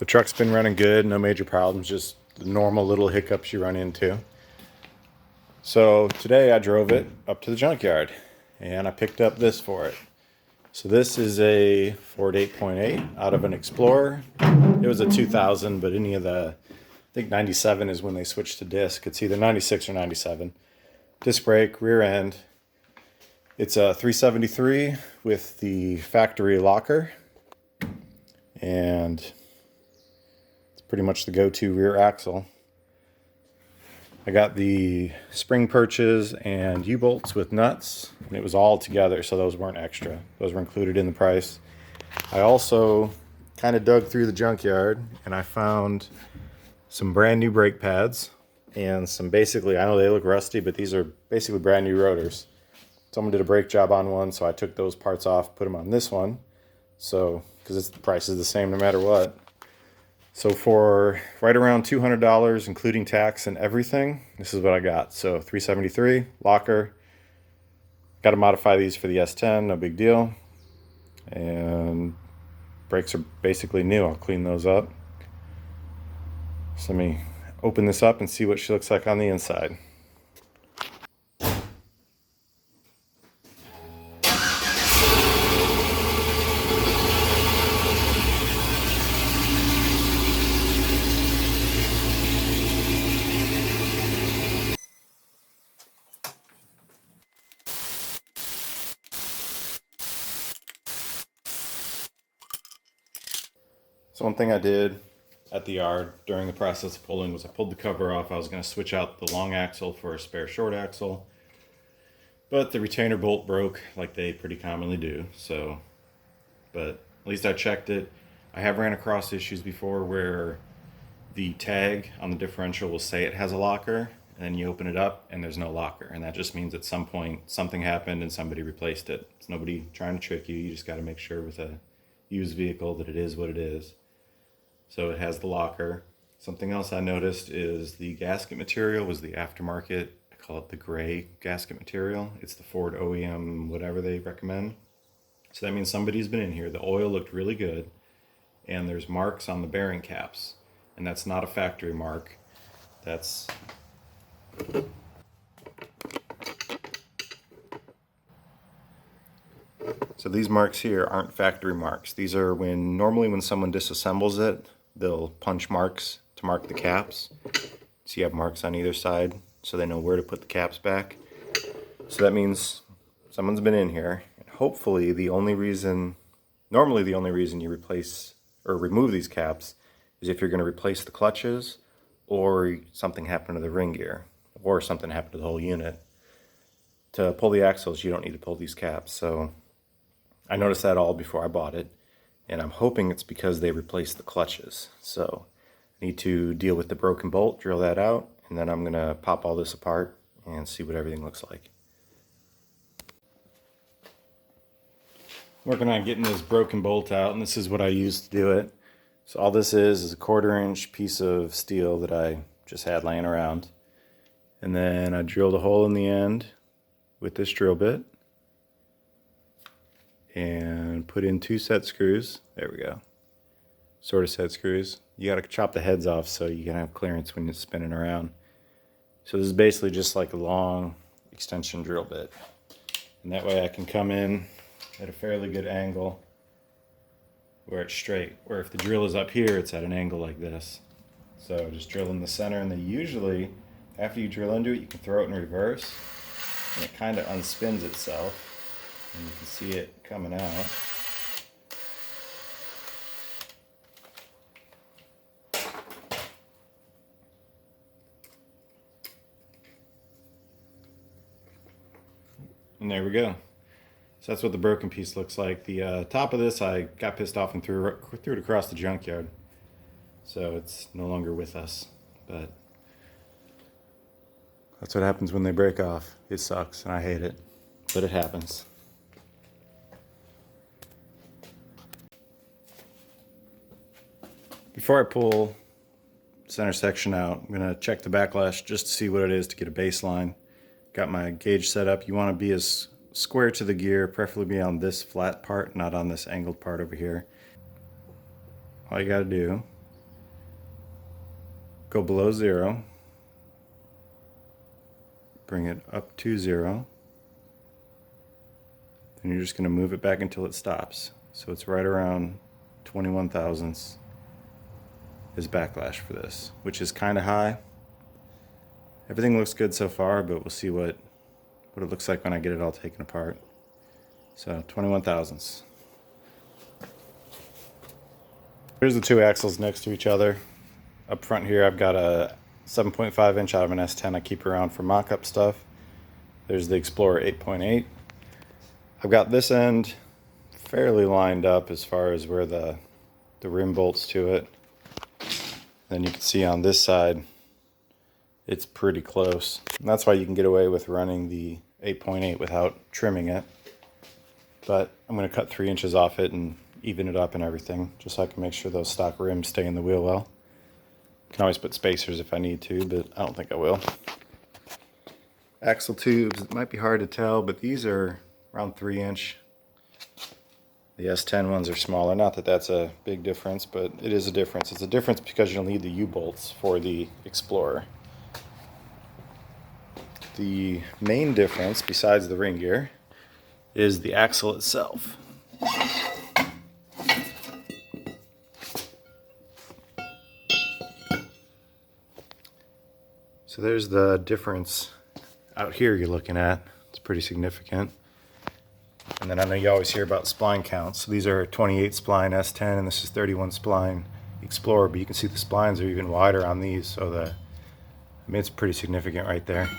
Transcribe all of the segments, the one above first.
The truck's been running good, no major problems, just the normal little hiccups you run into. So today I drove it up to the junkyard and I picked up this for it. So this is a Ford 8.8 out of an Explorer. It was a 2000, but any of the, I think 97 is when they switched to disc. It's either 96 or 97. Disc brake, rear end. It's a 373 with the factory locker. And it's pretty much the go-to rear axle. I got the spring perches and U-bolts with nuts, and it was all together, so those weren't extra. Those were included in the price. I also kind of dug through the junkyard, and I found some brand new brake pads and some basically, I know they look rusty, but these are basically brand new rotors. Someone did a brake job on one, so I took those parts off, put them on this one. So, because the price is the same no matter what. So for right around $200, including tax and everything, this is what I got. So 373, locker. Got to modify these for the S10, no big deal. And brakes are basically new. I'll clean those up. So let me open this up and see what she looks like on the inside. So one thing I did at the yard during the process of pulling was I pulled the cover off. I was going to switch out the long axle for a spare short axle, but the retainer bolt broke like they pretty commonly do. So, but at least I checked it. I have ran across issues before where the tag on the differential will say it has a locker, and then you open it up and there's no locker, and that just means at some point something happened and somebody replaced it. It's nobody trying to trick you. You just got to make sure with a used vehicle that it is what it is. So it has the locker. Something else I noticed is the gasket material was the aftermarket. I call it the gray gasket material. It's the Ford OEM, whatever they recommend. So that means somebody's been in here. The oil looked really good. And there's marks on the bearing caps. And that's not a factory mark. That's... So these marks here aren't factory marks. These are normally when someone disassembles it, they'll punch marks to mark the caps. So you have marks on either side so they know where to put the caps back. So that means someone's been in here. And hopefully normally the only reason you replace or remove these caps is if you're going to replace the clutches or something happened to the ring gear or something happened to the whole unit. To pull the axles, you don't need to pull these caps. So I noticed that all before I bought it, and I'm hoping it's because they replaced the clutches. So I need to deal with the broken bolt, drill that out, and then I'm going to pop all this apart and see what everything looks like. Working on getting this broken bolt out, and this is what I used to do it. So all this is a 1/4-inch piece of steel that I just had laying around. And then I drilled a hole in the end with this drill bit and put in 2 set screws. There we go. Sort of set screws. You got to chop the heads off so you can have clearance when you're spinning around. So this is basically just like a long extension drill bit. And that way I can come in at a fairly good angle where it's straight. Where if the drill is up here, it's at an angle like this. So just drill in the center, and then usually after you drill into it, you can throw it in reverse and it kind of unspins itself. And you can see it coming out. And there we go. So that's what the broken piece looks like. The top of this, I got pissed off and threw it across the junkyard. So it's no longer with us. But that's what happens when they break off. It sucks and I hate it, but it happens. Before I pull center section out, I'm going to check the backlash just to see what it is to get a baseline. Got my gauge set up. You want to be as square to the gear, preferably on this flat part, not on this angled part over here. All you got to do go below 0, bring it up to 0, and you're just going to move it back until it stops. So it's right around 21 thousandths is backlash for this, which is kind of high. Everything looks good so far, but we'll see what it looks like when I get it all taken apart. So 21 thousandths. Here's the two axles next to each other. Up front here I've got a 7.5 inch out of an S10 I keep around for mock-up stuff. There's the Explorer 8.8. I've got this end fairly lined up as far as where the rim bolts to it. Then you can see on this side it's pretty close. And that's why you can get away with running the 8.8 without trimming it. But I'm going to cut 3 inches off it and even it up and everything, just so I can make sure those stock rims stay in the wheel well. Can always put spacers if I need to, but I don't think I will. Axle tubes, it might be hard to tell, but these are around 3 inch. The S10 ones are smaller. Not that that's a big difference, but it is a difference. It's a difference because you'll need the U-bolts for the Explorer. The main difference, besides the ring gear, is the axle itself. So there's the difference out here you're looking at. It's pretty significant. And then I know you always hear about spline counts. So these are 28 spline S10 and this is 31 spline Explorer, but you can see the splines are even wider on these, so it's pretty significant right there.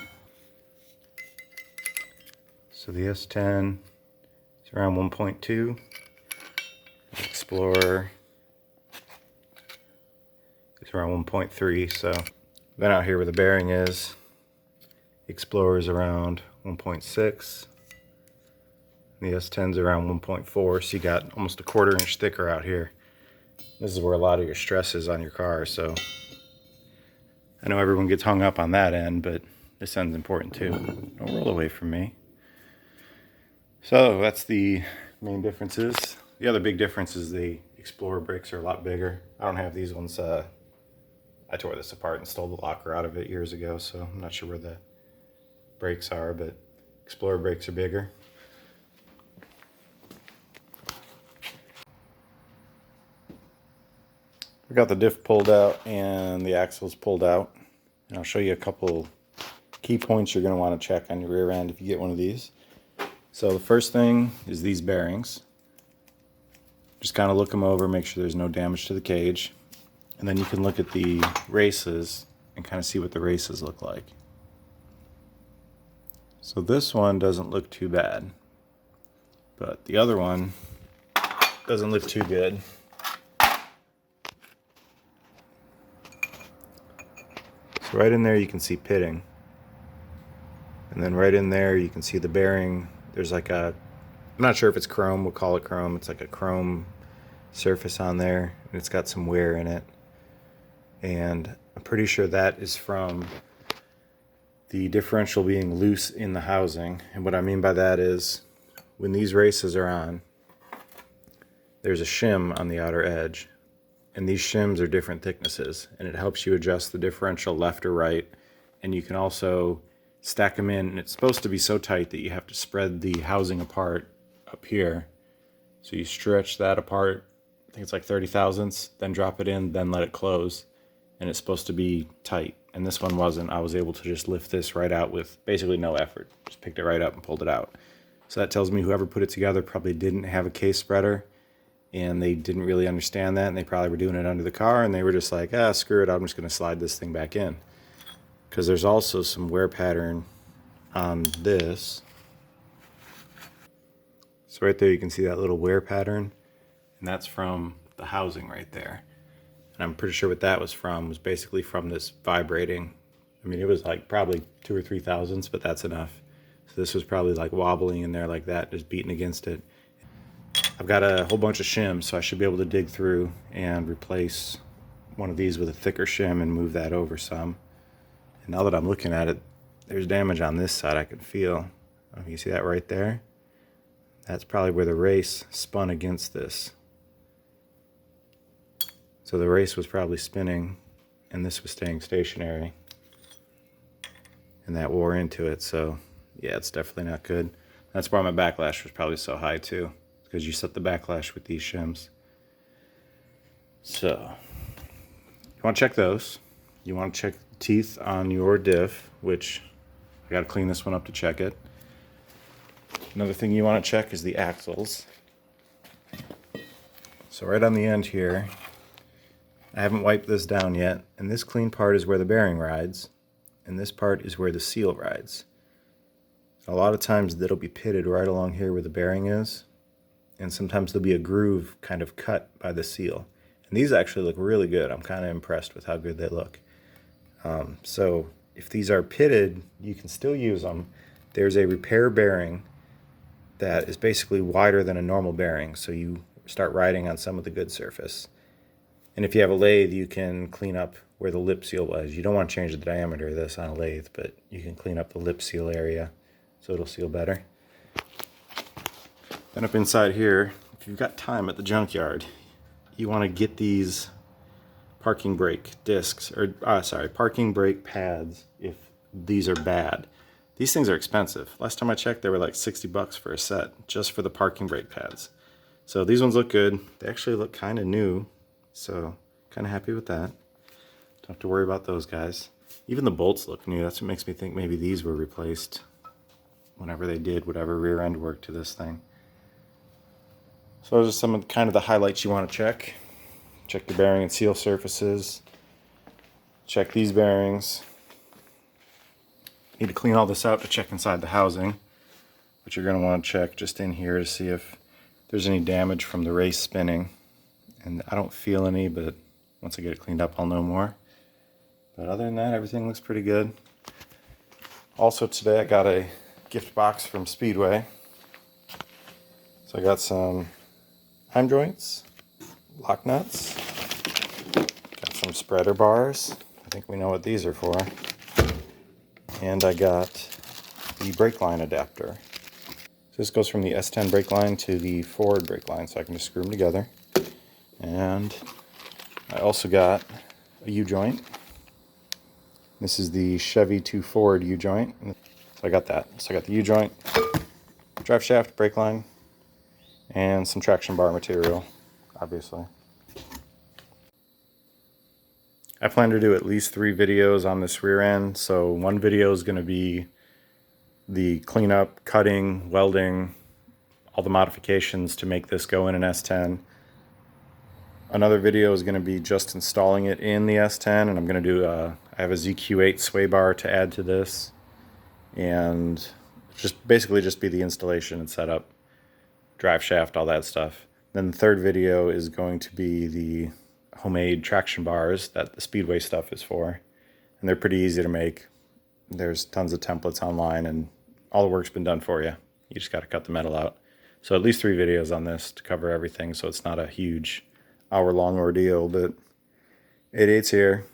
So the S10 is around 1.2. Explorer is around 1.3, so then out here where the bearing is, Explorer is around 1.6. The S10's around 1.4, so you got almost a 1/4 inch thicker out here. This is where a lot of your stress is on your car, so I know everyone gets hung up on that end, but this end's important too. Don't roll away from me. So that's the main differences. The other big difference is the Explorer brakes are a lot bigger. I don't have these ones. I tore this apart and stole the locker out of it years ago, so I'm not sure where the brakes are, but Explorer brakes are bigger. We got the diff pulled out and the axles pulled out. And I'll show you a couple key points you're going to want to check on your rear end if you get one of these. So the first thing is these bearings. Just kind of look them over, make sure there's no damage to the cage. And then you can look at the races and kind of see what the races look like. So this one doesn't look too bad, but the other one doesn't look too good. So right in there you can see pitting. And then right in there you can see the bearing. There's like I'm not sure if it's chrome, we'll call it chrome. It's like a chrome surface on there, and it's got some wear in it. And I'm pretty sure that is from the differential being loose in the housing. And what I mean by that is when these races are on, there's a shim on the outer edge. And these shims are different thicknesses, and it helps you adjust the differential left or right. And you can also stack them in, and it's supposed to be so tight that you have to spread the housing apart up here. So you stretch that apart, I think it's like 30 thousandths, then drop it in, then let it close. And it's supposed to be tight. And this one wasn't. I was able to just lift this right out with basically no effort. Just picked it right up and pulled it out. So that tells me whoever put it together probably didn't have a case spreader, and they didn't really understand that, and they probably were doing it under the car, and they were just like, screw it, I'm just going to slide this thing back in. Because there's also some wear pattern on this. So right there you can see that little wear pattern, and that's from the housing right there. And I'm pretty sure what that was basically from this vibrating. I mean, it was like probably 2 or 3 thousandths, but that's enough. So this was probably like wobbling in there like that, just beating against it. I've got a whole bunch of shims, so I should be able to dig through and replace one of these with a thicker shim and move that over some. And now that I'm looking at it, there's damage on this side I can feel. You see that right there? That's probably where the race spun against this. So the race was probably spinning and this was staying stationary. And that wore into it, so yeah, it's definitely not good. That's why my backlash was probably so high too, because you set the backlash with these shims. So, you want to check those. You want to check the teeth on your diff, which I got to clean this one up to check it. Another thing you want to check is the axles. So right on the end here, I haven't wiped this down yet, and this clean part is where the bearing rides, and this part is where the seal rides. A lot of times that'll be pitted right along here where the bearing is, and sometimes there'll be a groove kind of cut by the seal. And these actually look really good. I'm kind of impressed with how good they look. So if these are pitted, you can still use them. There's a repair bearing that is basically wider than a normal bearing, so you start riding on some of the good surface. And if you have a lathe, you can clean up where the lip seal was. You don't want to change the diameter of this on a lathe, but you can clean up the lip seal area so it'll seal better. Then up inside here, if you've got time at the junkyard, you want to get these parking brake discs, or parking brake pads if these are bad. These things are expensive. Last time I checked, they were like 60 bucks for a set, just for the parking brake pads. So these ones look good. They actually look kind of new, so kind of happy with that. Don't have to worry about those guys. Even the bolts look new. That's what makes me think maybe these were replaced whenever they did whatever rear end work to this thing. So those are some of the highlights you want to check. Check your bearing and seal surfaces. Check these bearings. Need to clean all this out to check inside the housing, but you're going to want to check just in here to see if there's any damage from the race spinning. And I don't feel any, but once I get it cleaned up, I'll know more. But other than that, everything looks pretty good. Also today, I got a gift box from Speedway. So I got some heim joints, lock nuts, got some spreader bars. I think we know what these are for. And I got the brake line adapter. So this goes from the S10 brake line to the Ford brake line, so I can just screw them together. And I also got a U-joint. This is the Chevy to Ford U-joint. So I got that. So I got the U-joint, drive shaft, brake line, and some traction bar material, obviously. I plan to do at least 3 videos on this rear end. So one video is going to be the cleanup, cutting, welding, all the modifications to make this go in an S10. Another video is going to be just installing it in the S10, and I'm going to do I have a ZQ8 sway bar to add to this, and basically just be the installation and setup, drive shaft, all that stuff. Then the third video is going to be the homemade traction bars that the Speedway stuff is for, and they're pretty easy to make. There's tons of templates online, and all the work's been done for you. You just got to cut the metal out. So at least 3 videos on this to cover everything, so it's not a huge hour-long ordeal. But 88's here.